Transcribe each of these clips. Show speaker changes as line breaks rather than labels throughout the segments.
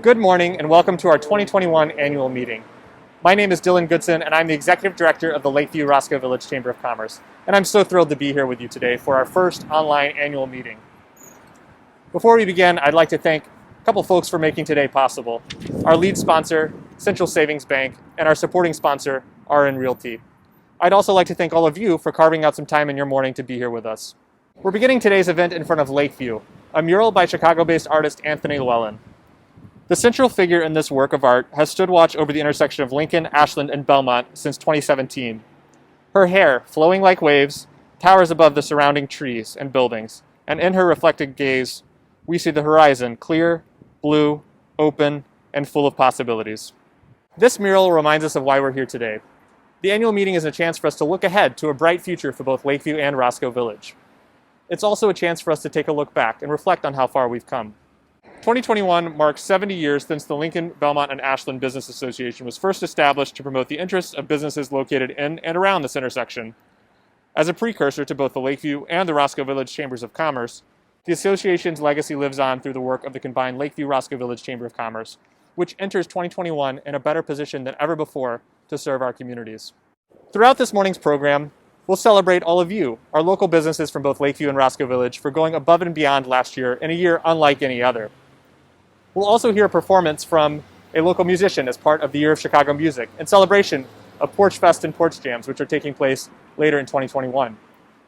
Good morning and welcome to our 2021 annual meeting. My name is Dylan Goodson and I'm the Executive Director of the Lakeview Roscoe Village Chamber of Commerce. And I'm so thrilled to be here with you today for our first online annual meeting. Before we begin, I'd like to thank a couple folks for making today possible. Our lead sponsor, Central Savings Bank, and our supporting sponsor, RN Realty. I'd also like to thank all of you for carving out some time in your morning to be here with us. We're beginning today's event in front of Lakeview, a mural by Chicago-based artist Anthony Llewellyn. The central figure in this work of art has stood watch over the intersection of Lincoln, Ashland, and Belmont since 2017. Her hair, flowing like waves, towers above the surrounding trees and buildings, and in her reflected gaze, we see the horizon clear, blue, open, and full of possibilities. This mural reminds us of why we're here today. The annual meeting is a chance for us to look ahead to a bright future for both Lakeview and Roscoe Village. It's also a chance for us to take a look back and reflect on how far we've come. 2021 marks 70 years since the Lincoln, Belmont, and Ashland Business Association was first established to promote the interests of businesses located in and around this intersection. As a precursor to both the Lakeview and the Roscoe Village Chambers of Commerce, the association's legacy lives on through the work of the combined Lakeview-Roscoe Village Chamber of Commerce, which enters 2021 in a better position than ever before to serve our communities. Throughout this morning's program, we'll celebrate all of you, our local businesses from both Lakeview and Roscoe Village, for going above and beyond last year in a year unlike any other. We'll also hear a performance from a local musician as part of the Year of Chicago Music in celebration of Porch Fest and Porch Jams, which are taking place later in 2021.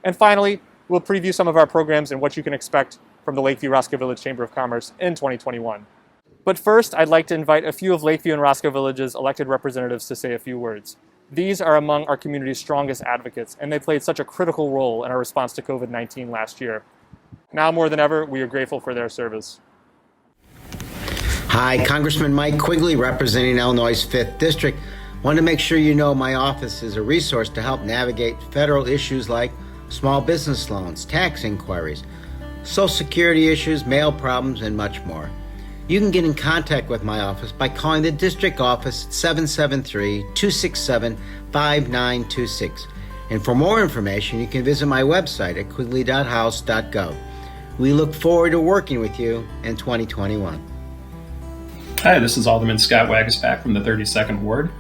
And finally, we'll preview some of our programs and what you can expect from the Lakeview Roscoe Village Chamber of Commerce in 2021. But first, I'd like to invite a few of Lakeview and Roscoe Village's elected representatives to say a few words. These are among our community's strongest advocates, and they played such a critical role in our response to COVID-19 last year. Now more than ever, we are grateful for their service.
Hi, Congressman Mike Quigley, representing Illinois' 5th District. Want to make sure you know my office is a resource to help navigate federal issues like small business loans, tax inquiries, Social Security issues, mail problems, and much more. You can get in contact with my office by calling the district office at 773-267-5926. And for more information, you can visit my website at quigley.house.gov. We look forward to working with you in 2021.
Hi, this is Alderman Scott Wagaspack from the 32nd Ward.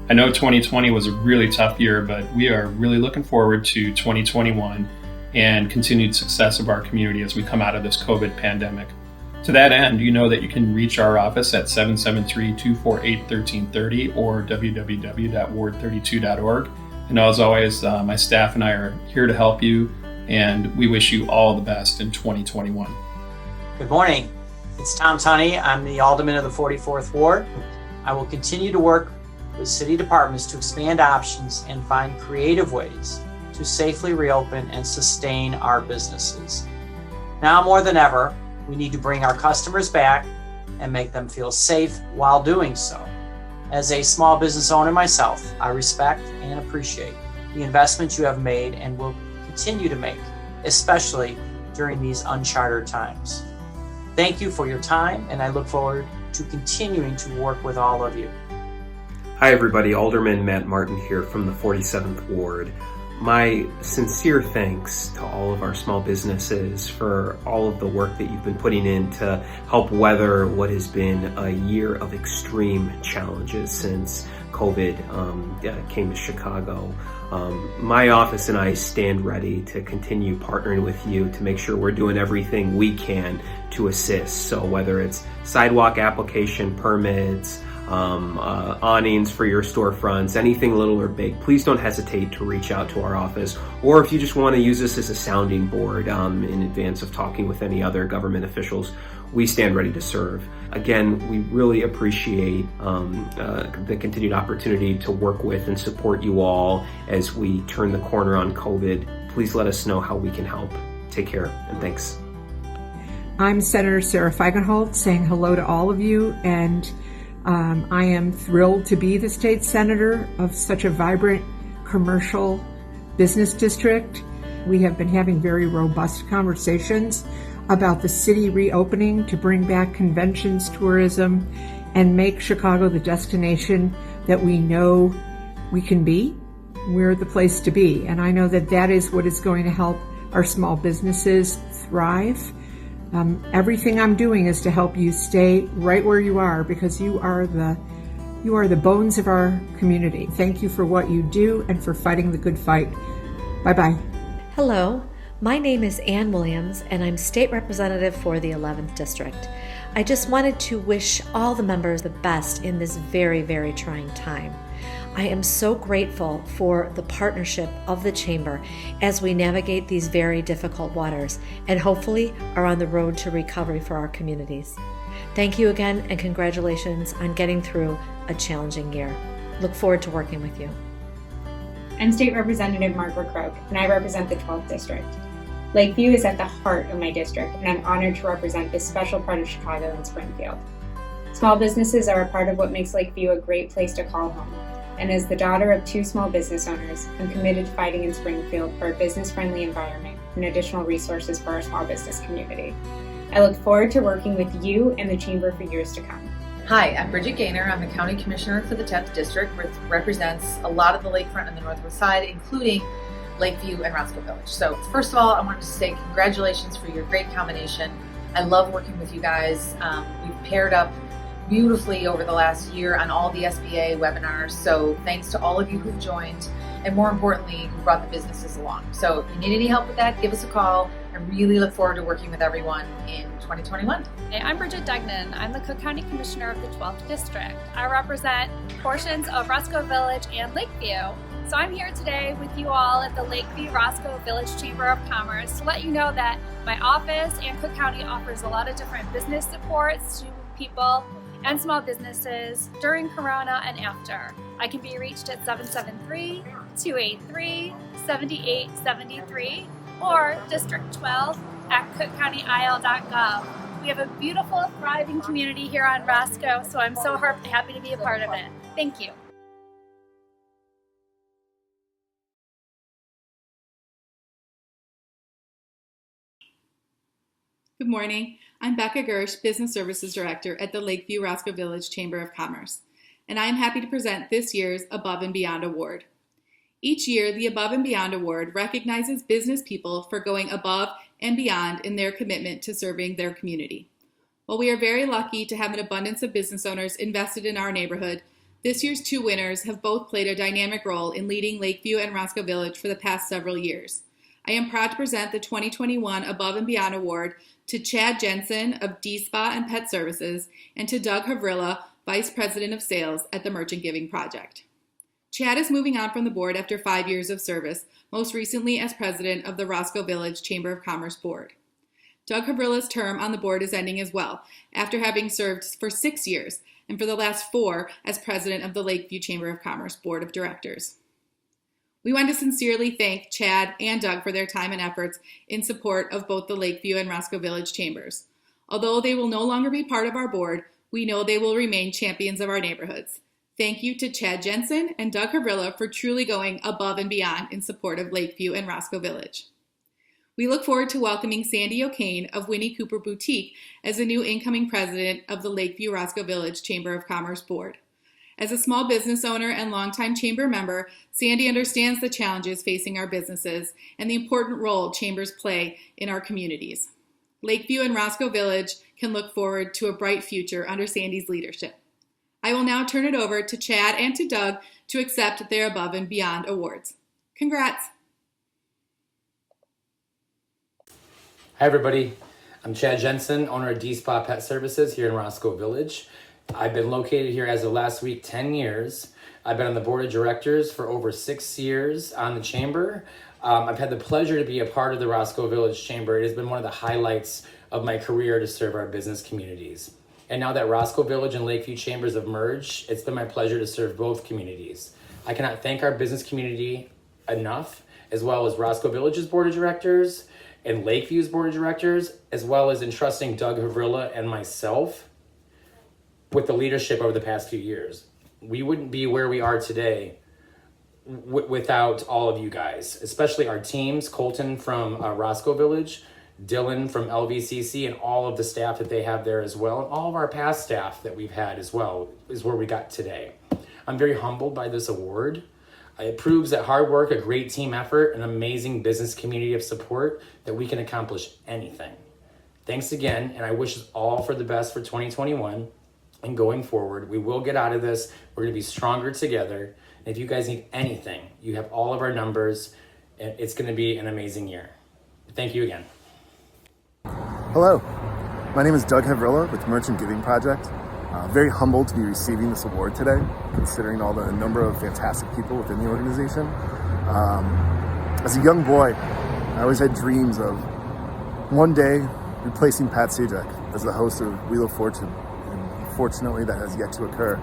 I know 2020 was a really tough year, but we are really looking forward to 2021 and continued success of our community as we come out of this COVID pandemic. To that end, you know that you can reach our office at 773-248-1330 or www.ward32.org. And as always, my staff and I are here to help you, and we wish you all the best in 2021.
Good morning. It's Tom Tunney. I'm the Alderman of the 44th Ward. I will continue to work with city departments to expand options and find creative ways to safely reopen and sustain our businesses. Now more than ever, we need to bring our customers back and make them feel safe while doing so. As a small business owner myself, I respect and appreciate the investments you have made and will continue to make, especially during these uncharted times. Thank you for your time, and I look forward to continuing to work with all of you.
Hi everybody, Alderman Matt Martin here from the 47th Ward. My sincere thanks to all of our small businesses for all of the work that you've been putting in to help weather what has been a year of extreme challenges since COVID came to Chicago. My office and I stand ready to continue partnering with you to make sure we're doing everything we can to assist. So whether it's sidewalk application permits, awnings for your storefronts, anything little or big, please don't hesitate to reach out to our office. Or if you just want to use this as a sounding board in advance of talking with any other government officials, we stand ready to serve. Again, we really appreciate the continued opportunity to work with and support you all as we turn the corner on COVID. Please let us know how we can help. Take care, and thanks.
I'm Senator Sarah Feigenholt, saying hello to all of you, and I am thrilled to be the state senator of such a vibrant commercial business district. We have been having very robust conversations about the city reopening to bring back conventions, tourism, and make Chicago the destination that we know we can be. We're the place to be. And I know that that is what is going to help our small businesses thrive. Everything I'm doing is to help you stay right where you are, because you are the bones of our community. Thank you for what you do and for fighting the good fight. Bye-bye.
Hello, my name is Ann Williams, and I'm State Representative for the 11th District. I just wanted to wish all the members the best in this very, very trying time. I am so grateful for the partnership of the Chamber as we navigate these very difficult waters and hopefully are on the road to recovery for our communities. Thank you again, and congratulations on getting through a challenging year. Look forward to working with you.
I'm State Representative Margaret Croak, and I represent the 12th District. Lakeview is at the heart of my district, and I'm honored to represent this special part of Chicago and Springfield. Small businesses are a part of what makes Lakeview a great place to call home, and as the daughter of 2 small business owners, I'm committed to fighting in Springfield for a business-friendly environment and additional resources for our small business community. I look forward to working with you and the Chamber for years to come.
Hi, I'm Bridget Gaynor. I'm the County Commissioner for the 10th District, which represents a lot of the lakefront and the Northwest Side, including Lakeview and Roscoe Village. So first of all, I wanted to say congratulations for your great combination. I love working with you guys. We've paired up beautifully over the last year on all the SBA webinars. So thanks to all of you who've joined, and more importantly, who brought the businesses along. So if you need any help with that, give us a call. I really look forward to working with everyone in 2021.
Hey, I'm Bridget Degnan. I'm the Cook County Commissioner of the 12th District. I represent portions of Roscoe Village and Lakeview. So I'm here today with you all at the Lakeview Roscoe Village Chamber of Commerce to let you know that my office and Cook County offers a lot of different business supports to people and small businesses during Corona and after. I can be reached at 773-283-7873 or District 12 at cookcountyil.gov. We have a beautiful, thriving community here on Roscoe, so I'm so happy to be a part of it. Thank you.
Good morning. I'm Becca Gersh, Business Services Director at the Lakeview Roscoe Village Chamber of Commerce, and I am happy to present this year's Above and Beyond Award. Each year, the Above and Beyond Award recognizes business people for going above and beyond in their commitment to serving their community. While we are very lucky to have an abundance of business owners invested in our neighborhood, this year's 2 winners have both played a dynamic role in leading Lakeview and Roscoe Village for the past several years. I am proud to present the 2021 Above and Beyond Award to Chad Jensen of D-Spa and Pet Services and to Doug Havrilla, Vice President of Sales at the Merchant Giving Project. Chad is moving on from the board after 5 years of service, most recently as president of the Roscoe Village Chamber of Commerce Board. Doug Havrilla's term on the board is ending as well, after having served for 6 years and for the last 4 as president of the Lakeview Chamber of Commerce Board of Directors. We want to sincerely thank Chad and Doug for their time and efforts in support of both the Lakeview and Roscoe Village Chambers. Although they will no longer be part of our board, we know they will remain champions of our neighborhoods. Thank you to Chad Jensen and Doug Havrilla for truly going above and beyond in support of Lakeview and Roscoe Village. We look forward to welcoming Sandy O'Kane of Winnie Cooper Boutique as the new incoming president of the Lakeview Roscoe Village Chamber of Commerce Board. As a small business owner and longtime chamber member, Sandy understands the challenges facing our businesses and the important role chambers play in our communities. Lakeview and Roscoe Village can look forward to a bright future under Sandy's leadership. I will now turn it over to Chad and to Doug to accept their Above and Beyond awards. Congrats!
Hi everybody, I'm Chad Jensen, owner of D-Spa Pet Services here in Roscoe Village. I've been located here as of last week 10 years. I've been on the board of directors for over 6 years on the chamber. I've had the pleasure to be a part of the Roscoe Village Chamber. It has been one of the highlights of my career to serve our business communities. And now that Roscoe Village and Lakeview Chambers have merged, it's been my pleasure to serve both communities. I cannot thank our business community enough, as well as Roscoe Village's board of directors and Lakeview's board of directors, as well as entrusting Doug Havrilla and myself with the leadership over the past few years. We wouldn't be where we are today without all of you guys, especially our teams, Colton from Roscoe Village, Dylan from LVCC, and all of the staff that they have there as well, and all of our past staff that we've had as well is where we got today. I'm very humbled by this award. It proves that hard work, a great team effort, an amazing business community of support, that we can accomplish anything. Thanks again, and I wish us all for the best for 2021 and going forward. We will get out of this. We're going to be stronger together. And if you guys need anything, you have all of our numbers. And it's going to be an amazing year. Thank you again.
Hello, my name is Doug Havrilla with Merchant Giving Project. Very humbled to be receiving this award today, considering all the number of fantastic people within the organization. As a young boy, I always had dreams of one day replacing Pat Sajak as the host of Wheel of Fortune, and fortunately that has yet to occur.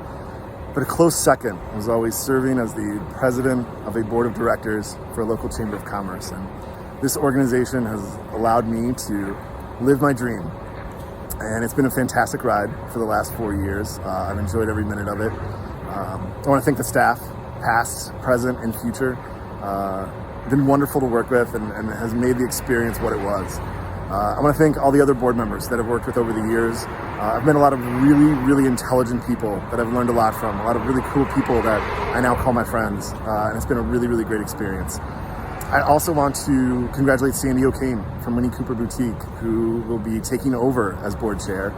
But a close second was always serving as the president of a board of directors for a local chamber of commerce. And this organization has allowed me to live my dream. And it's been a fantastic ride for the last 4 years. I've enjoyed every minute of it. I want to thank the staff, past, present, and future. It's been wonderful to work with and has made the experience what it was. I want to thank all the other board members that I've worked with over the years. I've met a lot of really, really intelligent people that I've learned a lot from, a lot of really cool people that I now call my friends, and it's been a really, really great experience. I also want to congratulate Sandy O'Kane from Winnie Cooper Boutique, who will be taking over as board chair.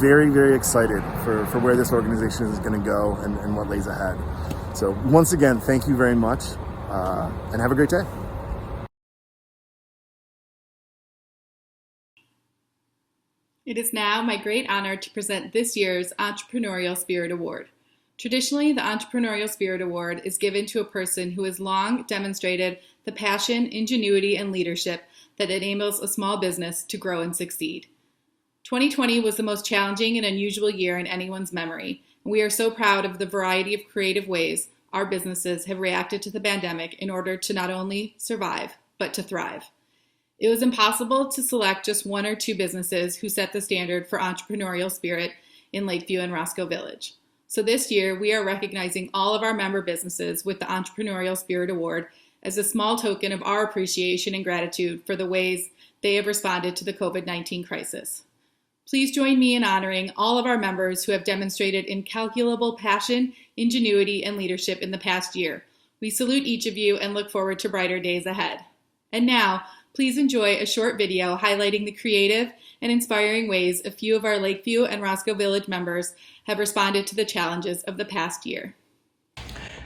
Very, very excited for where this organization is going to go and what lays ahead. So once again, thank you very much, and have a great day.
It is now my great honor to present this year's Entrepreneurial Spirit Award. Traditionally, the Entrepreneurial Spirit Award is given to a person who has long demonstrated the passion, ingenuity, and leadership that enables a small business to grow and succeed. 2020 was the most challenging and unusual year in anyone's memory, and we are so proud of the variety of creative ways our businesses have reacted to the pandemic in order to not only survive, but to thrive. It was impossible to select just one or two businesses who set the standard for entrepreneurial spirit in Lakeview and Roscoe Village. So this year, we are recognizing all of our member businesses with the Entrepreneurial Spirit Award as a small token of our appreciation and gratitude for the ways they have responded to the COVID-19 crisis. Please join me in honoring all of our members who have demonstrated incalculable passion, ingenuity, and leadership in the past year. We salute each of you and look forward to brighter days ahead. And now, please enjoy a short video highlighting the creative and inspiring ways a few of our Lakeview and Roscoe Village members have responded to the challenges of the past year.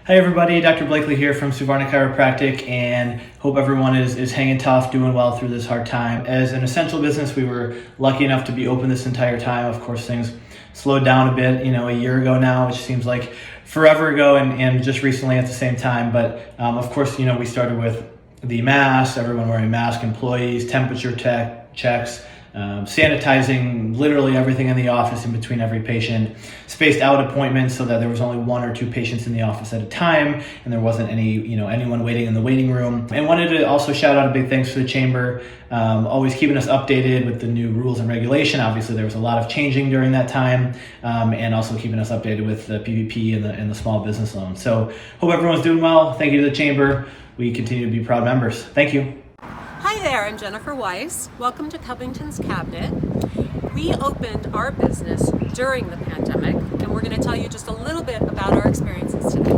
Hi everybody, Dr. Blakely here from Suvarna Chiropractic, and hope everyone is hanging tough, doing well through this hard time. As an essential business, we were lucky enough to be open this entire time. Of course, things slowed down a bit, a year ago now, which seems like forever ago, and just recently at the same time. But of course, we started with the masks, everyone wearing masks, employees, temperature checks, sanitizing literally everything in the office in between every patient, spaced out appointments so that there was only one or two patients in the office at a time, and there wasn't anyone waiting in the waiting room. And wanted to also shout out a big thanks to the chamber, always keeping us updated with the new rules and regulation. Obviously, there was a lot of changing during that time, and also keeping us updated with the PPP and the small business loan. So hope everyone's doing well. Thank you to the chamber. We continue to be proud members. Thank you.
Hi there, I'm Jennifer Weiss. Welcome to Covington's Cabinet. We opened our business during the pandemic, and we're going to tell you just a little bit about our experiences today.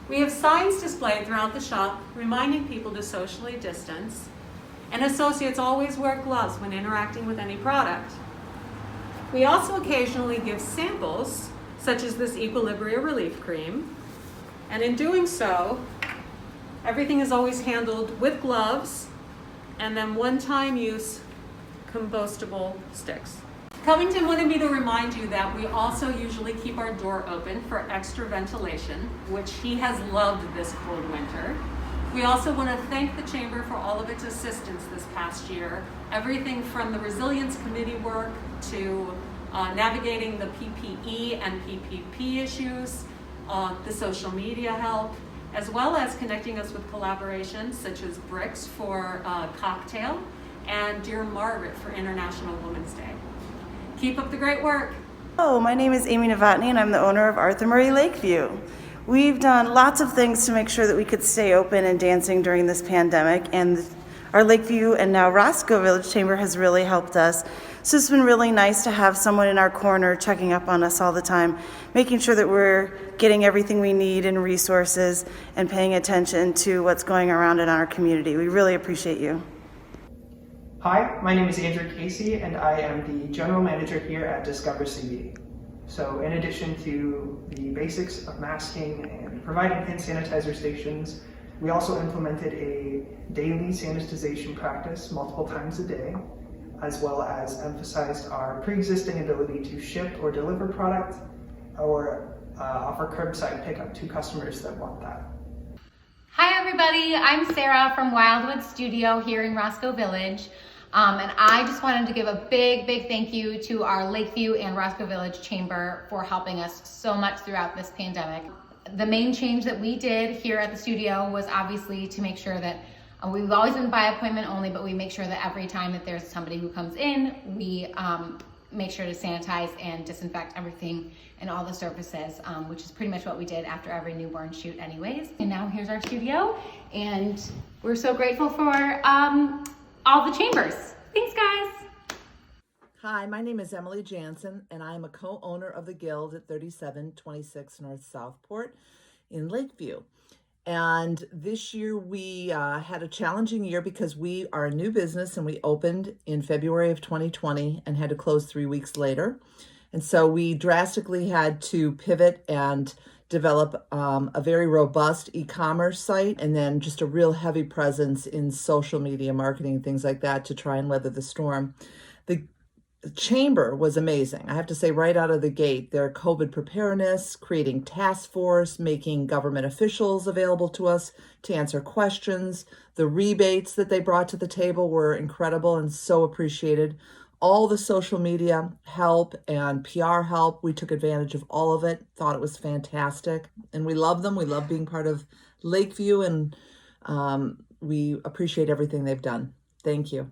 We have signs displayed throughout the shop reminding people to socially distance, and associates always wear gloves when interacting with any product. We also occasionally give samples, such as this Equilibria Relief Cream, and in doing so, everything is always handled with gloves and then one-time use compostable sticks. Covington wanted me to remind you that we also usually keep our door open for extra ventilation, which he has loved this cold winter. We also want to thank the Chamber for all of its assistance this past year. Everything from the Resilience Committee work to navigating the PPE and PPP issues, the social media help, as well as connecting us with collaborations such as Bricks for Cocktail and Dear Margaret for International Women's Day. Keep up the great work.
Hello, my name is Amy Novotny and I'm the owner of Arthur Murray Lakeview. We've done lots of things to make sure that we could stay open and dancing during this pandemic, and our Lakeview and now Roscoe Village Chamber has really helped us. So it's been really nice to have someone in our corner checking up on us all the time, making sure that we're getting everything we need in resources and paying attention to what's going around in our community. We really appreciate you.
Hi, my name is Andrew Casey, and I am the General Manager here at Discover CV. So in addition to the basics of masking and providing hand sanitizer stations, we also implemented a daily sanitization practice multiple times a day, as well as emphasized our pre-existing ability to ship or deliver product or offer curbside pickup to customers that want that.
Hi everybody, I'm Sarah from Wildwood Studio here in Roscoe Village. And I just wanted to give a big thank you to our Lakeview and Roscoe Village Chamber for helping us so much throughout this pandemic. The main change that we did here at the studio was obviously to make sure that we've always been by appointment only, but we make sure that every time that there's somebody who comes in, we make sure to sanitize and disinfect everything and all the surfaces, which is pretty much what we did after every newborn shoot anyways. And now here's our studio, and we're so grateful for all the chambers. Thanks, guys.
Hi, my name is Emily Jansen, and I am a co-owner of the Guild at 3726 North Southport in Lakeview. And this year we had a challenging year because we are a new business and we opened in February of 2020 and had to close 3 weeks later. And so we drastically had to pivot and develop a very robust e-commerce site, and then just a real heavy presence in social media marketing, things like that, to try and weather the storm. The chamber was amazing. I have to say, right out of the gate, their COVID preparedness, creating task force, making government officials available to us to answer questions. The rebates that they brought to the table were incredible and so appreciated. All the social media help and PR help, we took advantage of all of it, thought it was fantastic. And we love them. We love being part of Lakeview, and we appreciate everything they've done. Thank you.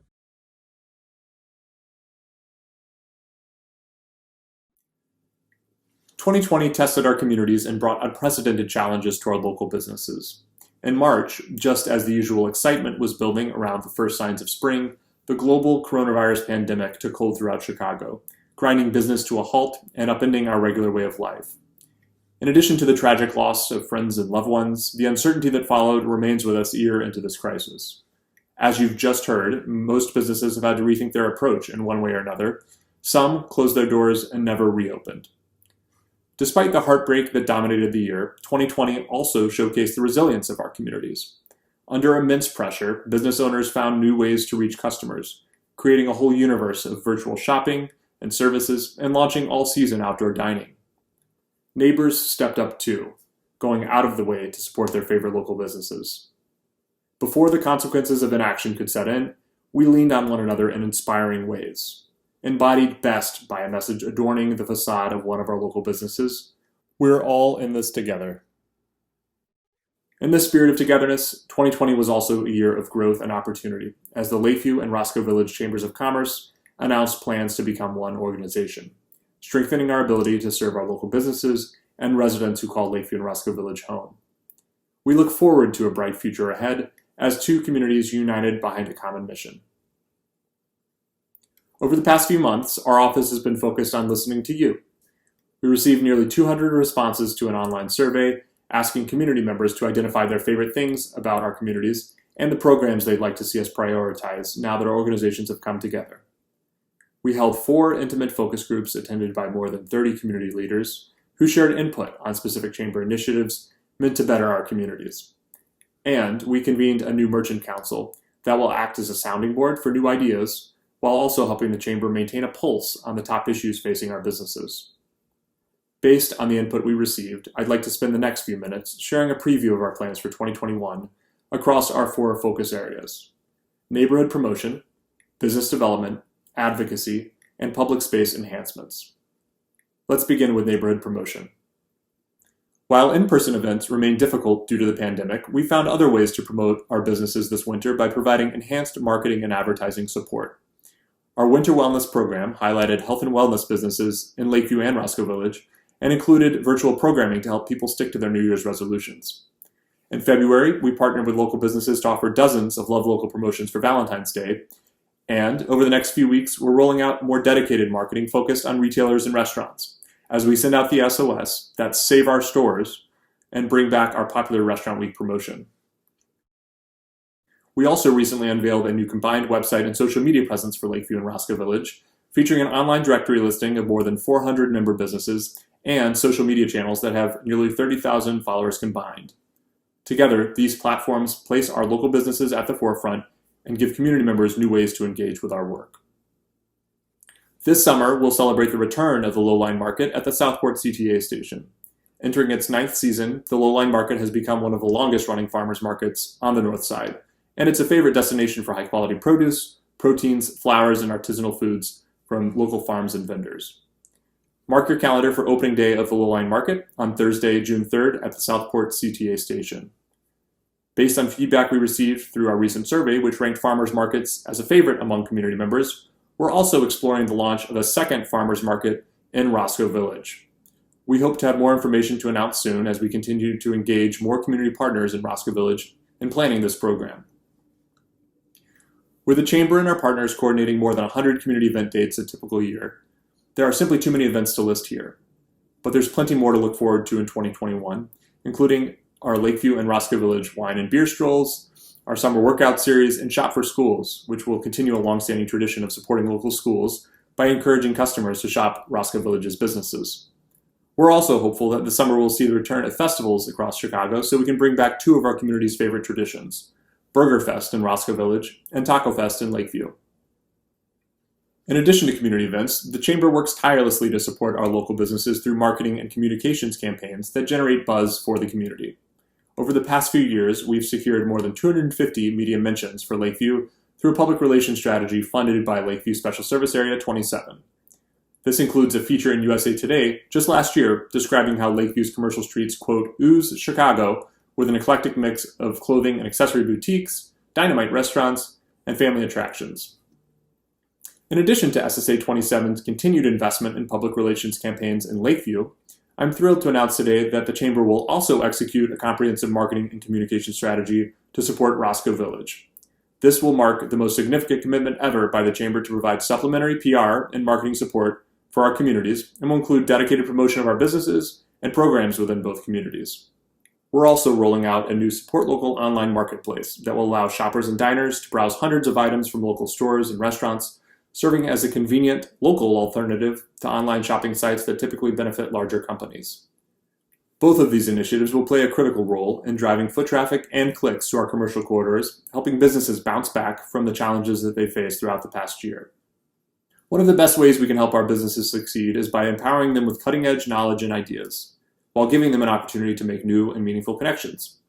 "2020 tested our communities and brought unprecedented challenges to our local businesses. In March, just as the usual excitement was building around the first signs of spring, the global coronavirus pandemic took hold throughout Chicago, grinding business to a halt and upending our regular way of life. In addition to the tragic loss of friends and loved ones, the uncertainty that followed remains with us a year into this crisis. As you've just heard, most businesses have had to rethink their approach in one way or another. Some closed their doors and never reopened. Despite the heartbreak that dominated the year, 2020 also showcased the resilience of our communities. Under immense pressure, business owners found new ways to reach customers, creating a whole universe of virtual shopping and services and launching all-season outdoor dining. Neighbors stepped up too, going out of the way to support their favorite local businesses. Before the consequences of inaction could set in, we leaned on one another in inspiring ways. Embodied best by a message adorning the facade of one of our local businesses, "We're all in this together." In this spirit of togetherness, 2020 was also a year of growth and opportunity, as the Lakeview and Roscoe Village Chambers of Commerce announced plans to become one organization, strengthening our ability to serve our local businesses and residents who call Lakeview and Roscoe Village home. We look forward to a bright future ahead as two communities united behind a common mission. Over the past few months, our office has been focused on listening to you. We received nearly 200 responses to an online survey asking community members to identify their favorite things about our communities and the programs they'd like to see us prioritize now that our organizations have come together. We held 4 intimate focus groups attended by more than 30 community leaders who shared input on specific chamber initiatives meant to better our communities. And we convened a new merchant council that will act as a sounding board for new ideas while also helping the chamber maintain a pulse on the top issues facing our businesses. Based on the input we received, I'd like to spend the next few minutes sharing a preview of our plans for 2021 across our 4 focus areas: neighborhood promotion, business development, advocacy, and public space enhancements. Let's begin with neighborhood promotion. While in-person events remain difficult due to the pandemic, we found other ways to promote our businesses this winter by providing enhanced marketing and advertising support. Our winter wellness program highlighted health and wellness businesses in Lakeview and Roscoe Village and included virtual programming to help people stick to their New Year's resolutions. In February, we partnered with local businesses to offer dozens of Love Local promotions for Valentine's Day, and over the next few weeks, we're rolling out more dedicated marketing focused on retailers and restaurants, as we send out the SOS, that's Save Our Stores, and bring back our popular Restaurant Week promotion. We also recently unveiled a new combined website and social media presence for Lakeview and Roscoe Village, featuring an online directory listing of more than 400 member businesses and social media channels that have nearly 30,000 followers combined. Together, these platforms place our local businesses at the forefront and give community members new ways to engage with our work. This summer, we'll celebrate the return of the Lowline Market at the Southport CTA station. Entering its 9th season, the Lowline Market has become one of the longest-running farmers markets on the north side, and it's a favorite destination for high-quality produce, proteins, flowers, and artisanal foods from local farms and vendors. Mark your calendar for opening day of the Lowline Market on Thursday, June 3rd at the Southport CTA station. Based on feedback we received through our recent survey, which ranked farmers markets as a favorite among community members, we're also exploring the launch of a second farmers market in Roscoe Village. We hope to have more information to announce soon as we continue to engage more community partners in Roscoe Village in planning this program. With the Chamber and our partners coordinating more than 100 community event dates a typical year, there are simply too many events to list here. But there's plenty more to look forward to in 2021, including our Lakeview and Roscoe Village wine and beer strolls, our summer workout series, and Shop for Schools, which will continue a long-standing tradition of supporting local schools by encouraging customers to shop Roscoe Village's businesses. We're also hopeful that the summer will see the return of festivals across Chicago so we can bring back two of our community's favorite traditions, Burger Fest in Roscoe Village and Taco Fest in Lakeview. In addition to community events, the Chamber works tirelessly to support our local businesses through marketing and communications campaigns that generate buzz for the community. Over the past few years, we've secured more than 250 media mentions for Lakeview through a public relations strategy funded by Lakeview Special Service Area 27. This includes a feature in USA Today just last year describing how Lakeview's commercial streets, quote, ooze Chicago with an eclectic mix of clothing and accessory boutiques, dynamite restaurants, and family attractions. In addition to SSA 27's continued investment in public relations campaigns in Lakeview, I'm thrilled to announce today that the Chamber will also execute a comprehensive marketing and communication strategy to support Roscoe Village. This will mark the most significant commitment ever by the Chamber to provide supplementary PR and marketing support for our communities and will include dedicated promotion of our businesses and programs within both communities. We're also rolling out a new Support Local online marketplace that will allow shoppers and diners to browse hundreds of items from local stores and restaurants, serving as a convenient local alternative to online shopping sites that typically benefit larger companies. Both of these initiatives will play a critical role in driving foot traffic and clicks to our commercial corridors, helping businesses bounce back from the challenges that they faced throughout the past year. One of the best ways we can help our businesses succeed is by empowering them with cutting-edge knowledge and ideas, while giving them an opportunity to make new and meaningful connections.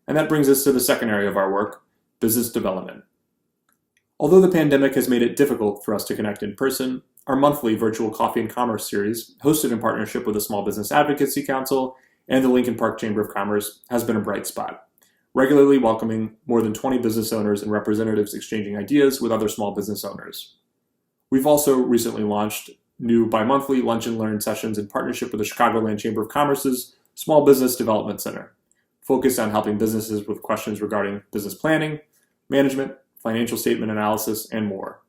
And that brings us to the second area of our work, business development. Although the pandemic has made it difficult for us to connect in person, our monthly virtual Coffee and Commerce series, hosted in partnership with the Small Business Advocacy Council and the Lincoln Park Chamber of Commerce, has been a bright spot, regularly welcoming more than 20 business owners and representatives exchanging ideas with other small business owners. We've also recently launched new bi-monthly Lunch and Learn sessions in partnership with the Chicagoland Chamber of Commerce's Small Business Development Center, focused on helping businesses with questions regarding business planning, management, financial statement analysis, and more.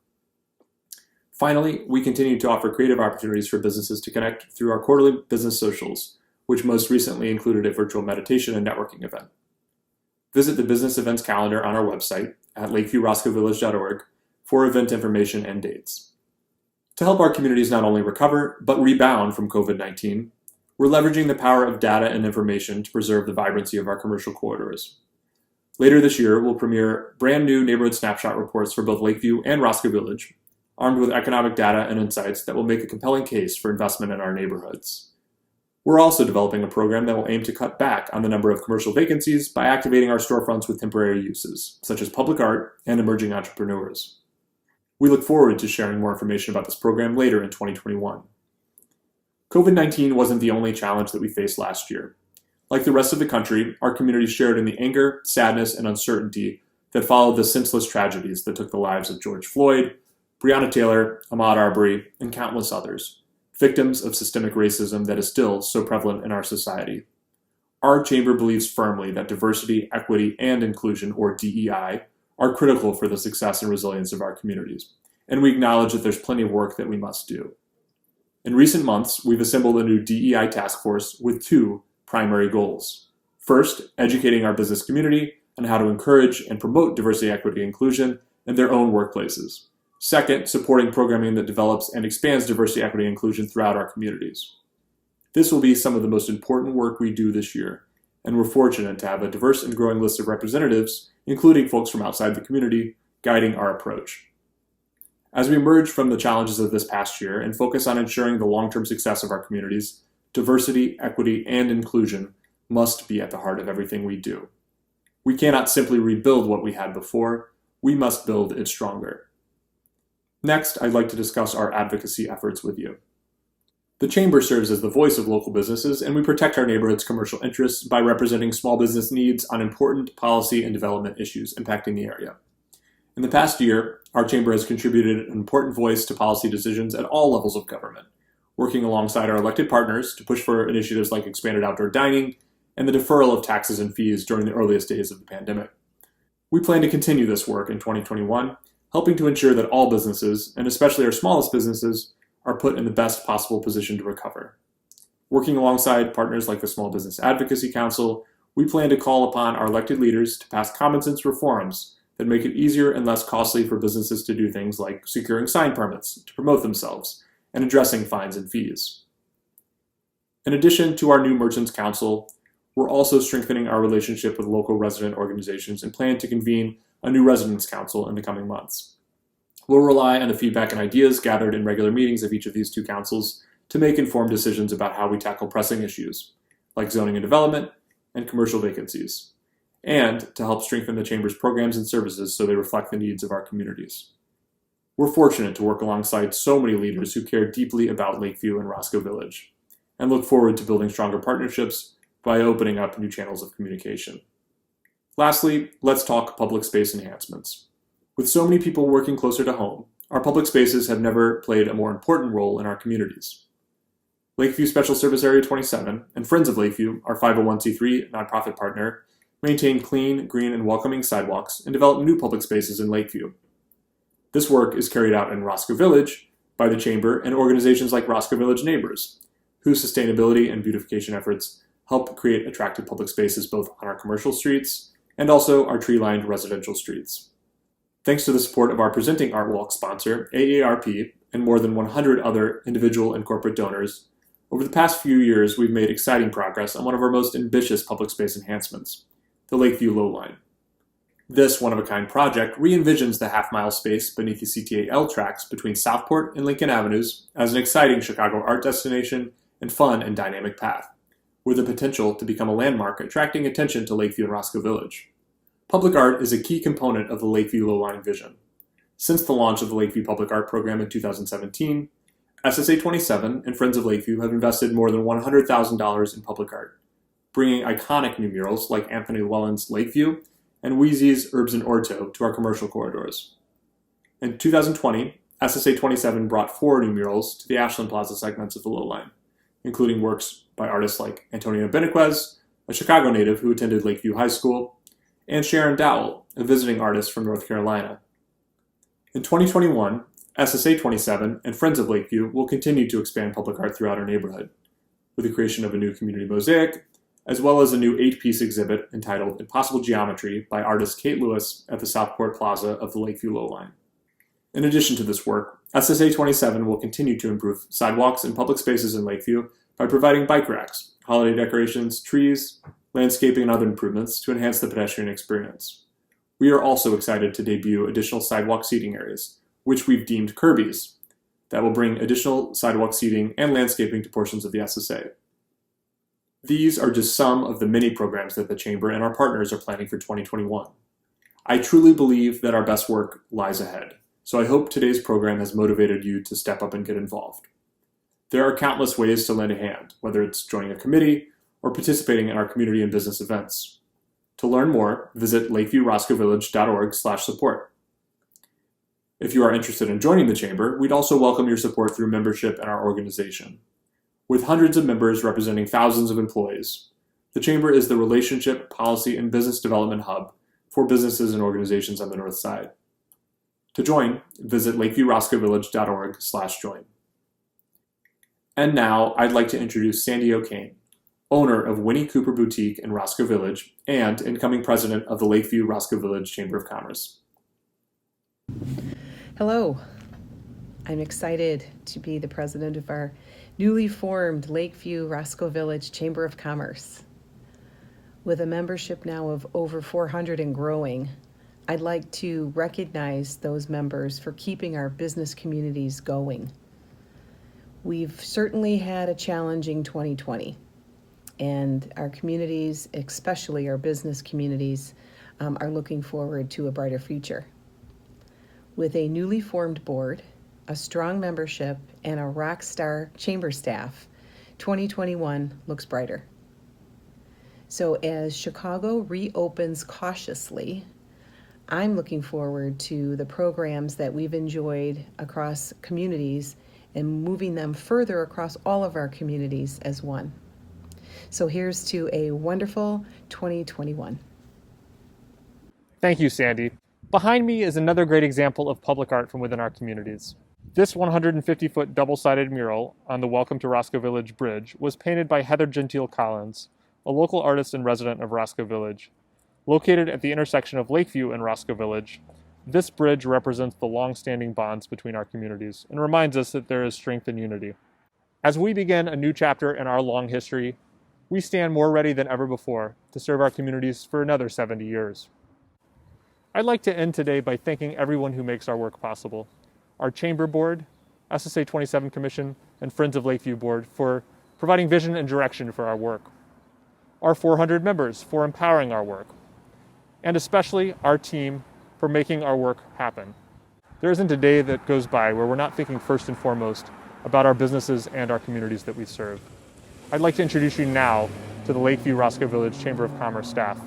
Finally, we continue to offer creative opportunities for businesses to connect through our quarterly business socials, which most recently included a virtual meditation and networking event. Visit the business events calendar on our website at lakeviewroscoevillage.org for event information and dates. To help our communities not only recover, but rebound from COVID-19, we're leveraging the power of data and information to preserve the vibrancy of our commercial corridors. Later this year, we'll premiere brand new neighborhood snapshot reports for both Lakeview and Roscoe Village, armed with economic data and insights that will make a compelling case for investment in our neighborhoods. We're also developing a program that will aim to cut back on the number of commercial vacancies by activating our storefronts with temporary uses, such as public art and emerging entrepreneurs. We look forward to sharing more information about this program later in 2021. COVID-19 wasn't the only challenge that we faced last year. Like the rest of the country, our community shared in the anger, sadness, and uncertainty that followed the senseless tragedies that took the lives of George Floyd, Breonna Taylor, Ahmaud Arbery, and countless others, victims of systemic racism that is still so prevalent in our society. Our chamber believes firmly that diversity, equity, and inclusion, or DEI, are critical for the success and resilience of our communities, and we acknowledge that there's plenty of work that we must do. In recent months, we've assembled a new DEI task force with two primary goals. First, educating our business community on how to encourage and promote diversity, equity, and inclusion in their own workplaces. Second, supporting programming that develops and expands diversity, equity, and inclusion throughout our communities. This will be some of the most important work we do this year, and we're fortunate to have a diverse and growing list of representatives, including folks from outside the community, guiding our approach. As we emerge from the challenges of this past year and focus on ensuring the long-term success of our communities, diversity, equity, and inclusion must be at the heart of everything we do. We cannot simply rebuild what we had before, we must build it stronger. Next, I'd like to discuss our advocacy efforts with you. The Chamber serves as the voice of local businesses, and we protect our neighborhood's commercial interests by representing small business needs on important policy and development issues impacting the area. In the past year, our Chamber has contributed an important voice to policy decisions at all levels of government, working alongside our elected partners to push for initiatives like expanded outdoor dining and the deferral of taxes and fees during the earliest days of the pandemic. We plan to continue this work in 2021, helping to ensure that all businesses, and especially our smallest businesses, are put in the best possible position to recover. Working alongside partners like the Small Business Advocacy Council, we plan to call upon our elected leaders to pass common sense reforms that make it easier and less costly for businesses to do things like securing sign permits to promote themselves and addressing fines and fees. In addition to our new Merchants Council, we're also strengthening our relationship with local resident organizations and plan to convene a new Residents Council in the coming months. We'll rely on the feedback and ideas gathered in regular meetings of each of these two councils to make informed decisions about how we tackle pressing issues, like zoning and development and commercial vacancies, and to help strengthen the Chamber's programs and services so they reflect the needs of our communities. We're fortunate to work alongside so many leaders who care deeply about Lakeview and Roscoe Village, and look forward to building stronger partnerships by opening up new channels of communication. Lastly, let's talk public space enhancements. With so many people working closer to home, our public spaces have never played a more important role in our communities. Lakeview Special Service Area 27 and Friends of Lakeview, our 501c3 nonprofit partner, maintain clean, green, and welcoming sidewalks and develop new public spaces in Lakeview. This work is carried out in Roscoe Village by the Chamber and organizations like Roscoe Village Neighbors, whose sustainability and beautification efforts help create attractive public spaces both on our commercial streets and also our tree-lined residential streets. Thanks to the support of our presenting Art Walk sponsor, AARP, and more than 100 other individual and corporate donors, over the past few years we've made exciting progress on one of our most ambitious public space enhancements, the Lakeview Lowline. This one-of-a-kind project re-envisions the half-mile space beneath the CTA-L tracks between Southport and Lincoln Avenues as an exciting Chicago art destination and fun and dynamic path, with the potential to become a landmark attracting attention to Lakeview and Roscoe Village. Public art is a key component of the Lakeview Lowline vision. Since the launch of the Lakeview Public Art Program in 2017, SSA 27 and Friends of Lakeview have invested more than $100,000 in public art, bringing iconic new murals like Anthony Llewellyn's Lakeview and Wheezy's Herbs and Orto to our commercial corridors. In 2020, SSA 27 brought 4 new murals to the Ashland Plaza segments of the Lowline, including works by artists like Antonio Benequez, a Chicago native who attended Lakeview High School, and Sharon Dowell, a visiting artist from North Carolina. In 2021, SSA 27 and Friends of Lakeview will continue to expand public art throughout our neighborhood, with the creation of a new community mosaic, as well as a new 8-piece exhibit entitled Impossible Geometry by artist Kate Lewis at the Southport Plaza of the Lakeview Lowline. In addition to this work, SSA 27 will continue to improve sidewalks and public spaces in Lakeview by providing bike racks, holiday decorations, trees, landscaping, and other improvements to enhance the pedestrian experience. We are also excited to debut additional sidewalk seating areas, which we've deemed Kirby's, that will bring additional sidewalk seating and landscaping to portions of the SSA. These are just some of the many programs that the Chamber and our partners are planning for 2021. I truly believe that our best work lies ahead, so I hope today's program has motivated you to step up and get involved. There are countless ways to lend a hand, whether it's joining a committee or participating in our community and business events. To learn more, visit lakeviewroscoevillage.org/support. If you are interested in joining the Chamber, we'd also welcome your support through membership in our organization. With hundreds of members representing thousands of employees, the Chamber is the relationship, policy, and business development hub for businesses and organizations on the North Side. To join, visit lakeviewroscoevillage.org/join. And now, I'd like to introduce Sandy O'Kane, owner of Winnie Cooper Boutique in Roscoe Village, and incoming president of the Lakeview Roscoe Village Chamber of Commerce.
Hello. I'm excited to be the president of our newly formed Lakeview Roscoe Village Chamber of Commerce. With a membership now of over 400 and growing, I'd like to recognize those members for keeping our business communities going. We've certainly had a challenging 2020, and our communities, especially our business communities, are looking forward to a brighter future. With a newly formed board, a strong membership, and a rock star chamber staff, 2021 looks brighter. So as Chicago reopens cautiously, I'm looking forward to the programs that we've enjoyed across communities and moving them further across all of our communities as one. So here's to a wonderful 2021.
Thank you, Sandy. Behind me is another great example of public art from within our communities. This 150-foot double-sided mural on the Welcome to Roscoe Village Bridge was painted by Heather Gentile Collins, a local artist and resident of Roscoe Village. Located at the intersection of Lakeview and Roscoe Village, this bridge represents the long-standing bonds between our communities and reminds us that there is strength in unity. As we begin a new chapter in our long history, we stand more ready than ever before to serve our communities for another 70 years. I'd like to end today by thanking everyone who makes our work possible. Our Chamber Board, SSA 27 Commission, and Friends of Lakeview Board for providing vision and direction for our work. Our 400 members for empowering our work. And especially our team for making our work happen. There isn't a day that goes by where we're not thinking first and foremost about our businesses and our communities that we serve. I'd like to introduce you now to the Lakeview Roscoe Village Chamber of Commerce staff.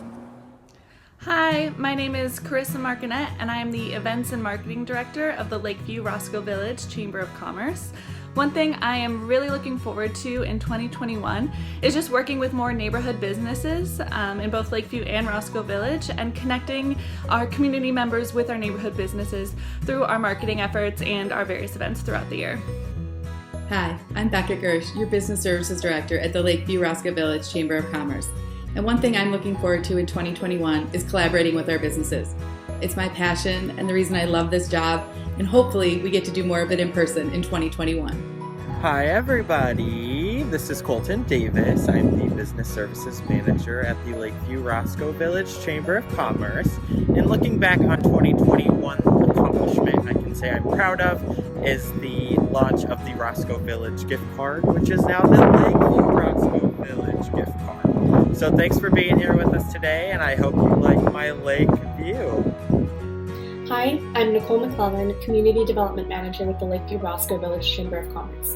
Hi, my name is Carissa Markinette, and I am the Events and Marketing Director of the Lakeview Roscoe Village Chamber of Commerce. One thing I am really looking forward to in 2021 is just working with more neighborhood businesses in both Lakeview and Roscoe Village and connecting our community members with our neighborhood businesses through our marketing efforts and our various events throughout the year.
Hi, I'm Becca Gersh, your Business Services Director at the Lakeview Roscoe Village Chamber of Commerce. And one thing I'm looking forward to in 2021 is collaborating with our businesses. It's my passion and the reason I love this job, and hopefully we get to do more of it in person in 2021.
Hi everybody, this is Colton Davis. I'm the Business Services Manager at the Lakeview Roscoe Village Chamber of Commerce. And looking back on 2021 accomplishment I can say I'm proud of is the launch of the Roscoe Village gift card, which is now the Lakeview Roscoe Village gift card. So thanks for being here with us today, and I hope you like my lake view.
Hi, I'm Nicole McClellan, Community Development Manager with the Lakeview Roscoe Village Chamber of Commerce.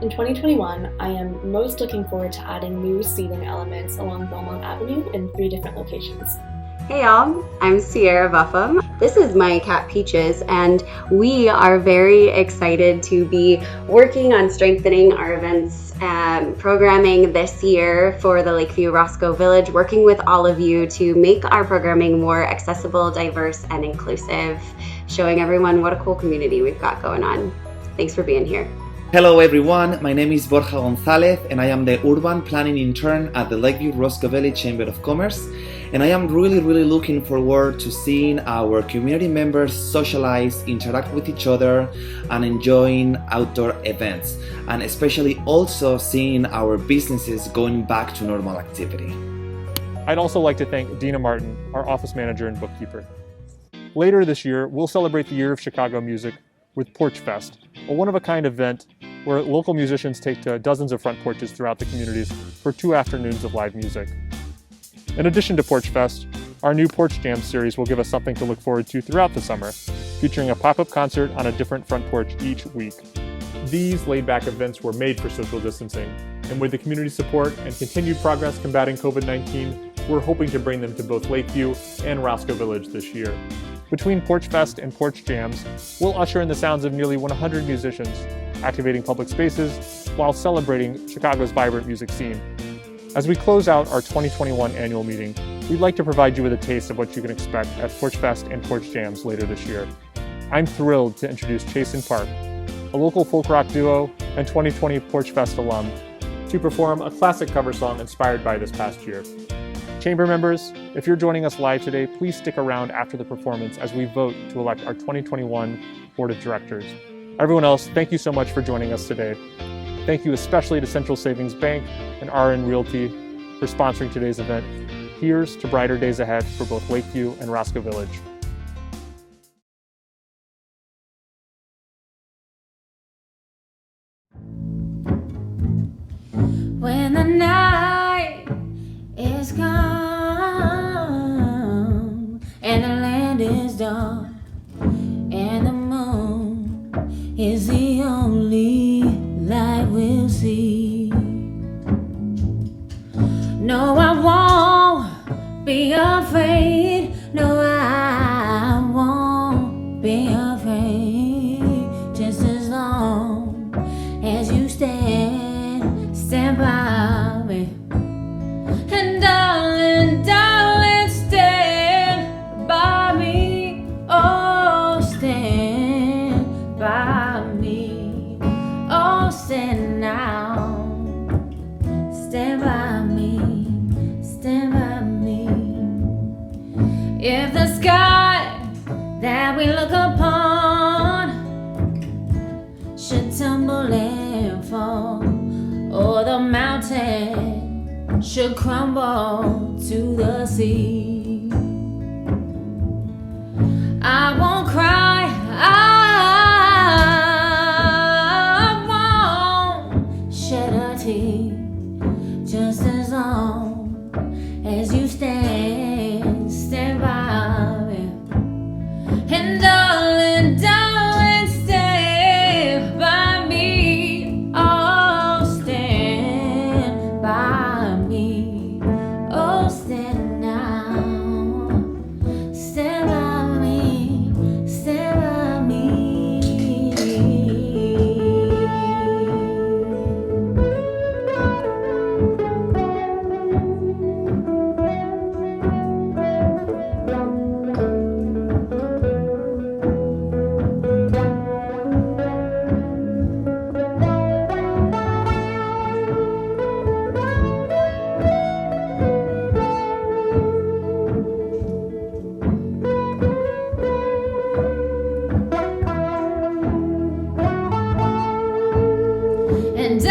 In 2021, I am most looking forward to adding new seating elements along Belmont Avenue in 3 different locations.
Hey y'all, I'm Sierra Buffum. This is my cat Peaches, and we are very excited to be working on strengthening our events programming this year for the Lakeview Roscoe Village, working with all of you to make our programming more accessible, diverse, and inclusive, showing everyone what a cool community we've got going on. Thanks for being here.
Hello everyone, my name is Borja Gonzalez and I am the Urban Planning Intern at the Lakeview Roscoe Village Chamber of Commerce, and I am really looking forward to seeing our community members socialize, interact with each other, and enjoying outdoor events, and especially also seeing our businesses going back to normal activity.
I'd also like to thank Dina Martin, our office manager and bookkeeper. Later this year, we'll celebrate the Year of Chicago Music with Porch Fest, a one-of-a-kind event where local musicians take to dozens of front porches throughout the communities for 2 afternoons of live music. In addition to Porch Fest, our new Porch Jam series will give us something to look forward to throughout the summer, featuring a pop-up concert on a different front porch each week. These laid-back events were made for social distancing, and with the community support and continued progress combating COVID-19, we're hoping to bring them to both Lakeview and Roscoe Village this year. Between Porch Fest and Porch Jams, we'll usher in the sounds of nearly 100 musicians, activating public spaces while celebrating Chicago's vibrant music scene. As we close out our 2021 annual meeting, we'd like to provide you with a taste of what you can expect at Porch Fest and Porch Jams later this year. I'm thrilled to introduce Chasen Park, a local folk rock duo and 2020 Porch Fest alum, to perform a classic cover song inspired by this past year. Chamber members, if you're joining us live today, please stick around after the performance as we vote to elect our 2021 Board of Directors. Everyone else, thank you so much for joining us today. Thank you especially to Central Savings Bank and RN Realty for sponsoring today's event. Here's to brighter days ahead for both Lakeview and Roscoe Village.
When the night is gone and the land is dark and the moon is the only light we'll see. No, I won't be afraid. No, I won't be afraid. Just as long as you stand by me. And darling, darling, stand by me. Oh, stand by me. Oh, stand now. Stand by me. Stand by me. If the sky that we look upon should tumble and fall, or the mountain should crumble to the sea, I won't cry, I won't shed a tear, just as long as you stand by me. And darling, darling, stand by me. Oh, stand by me. Oh, stand now. Stand by me. Stand by me. And